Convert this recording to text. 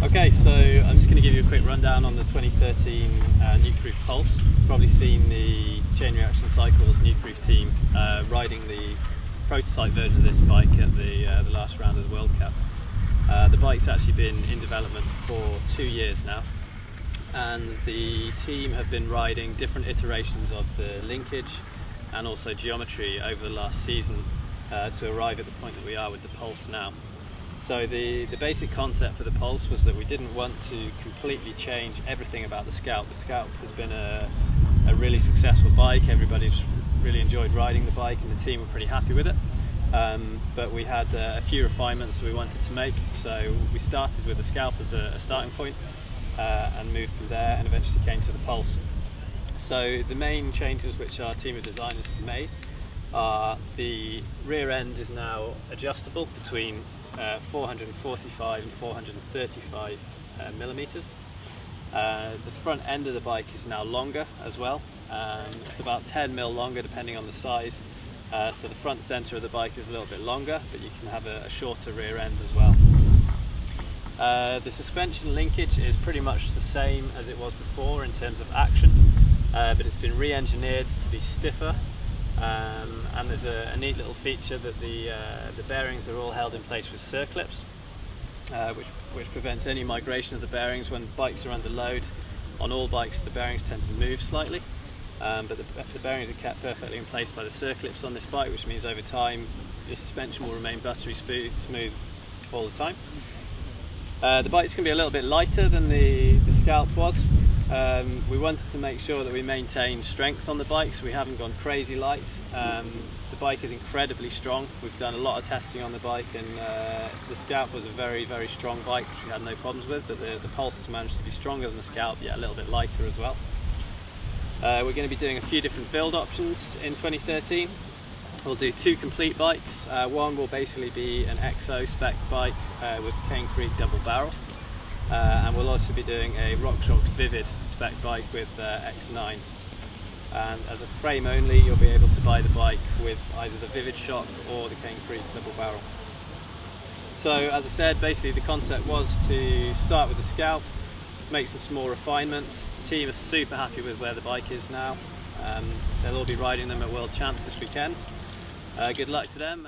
Okay, so I'm just going to give you a quick rundown on the 2013 Nukeproof Pulse. You've probably seen the Chain Reaction Cycles Nukeproof team riding the prototype version of this bike at the last round of the World Cup. The bike's actually been in development for 2 years now, and the team have been riding different iterations of the linkage and also geometry over the last season to arrive at the point that we are with the Pulse now. So the basic concept for the Pulse was that we didn't want to completely change everything about the Scout. The Scout has been a really successful bike. Everybody's really enjoyed riding the bike and the team were pretty happy with it. But we had a few refinements we wanted to make. So we started with the Scout as a starting point and moved from there and eventually came to the Pulse. So the main changes which our team of designers have made are the rear end is now adjustable between 445 and 435 millimeters. The front end of the bike is now longer as well. It's about 10 mil longer depending on the size. So the front center of the bike is a little bit longer, but you can have a shorter rear end as well. The suspension linkage is pretty much the same as it was before in terms of action, but it's been re-engineered to be stiffer. And there's a neat little feature that the bearings are all held in place with circlips, which prevents any migration of the bearings. When bikes are under load, on all bikes the bearings tend to move slightly, but the bearings are kept perfectly in place by the circlips on this bike, which means over time the suspension will remain buttery smooth all the time. The bike's going to be a little bit lighter than the Scalp was. We wanted to make sure that we maintain strength on the bike, so we haven't gone crazy light. The bike is incredibly strong. We've done a lot of testing on the bike, and the Scalp was a very strong bike which we had no problems with, but the Pulse has managed to be stronger than the Scalp, yet a little bit lighter as well. We're going to be doing a few different build options in 2013. We'll do 2 complete bikes. One will basically be an XO spec bike with Cane Creek double barrel. And we'll also be doing a RockShox Vivid spec bike with X9. And as a frame only, you'll be able to buy the bike with either the Vivid shock or the Cane Creek double barrel. So as I said, basically the concept was to start with the Scalp, make some small refinements. The team are super happy with where the bike is now. They'll all be riding them at World Champs this weekend. Good luck to them.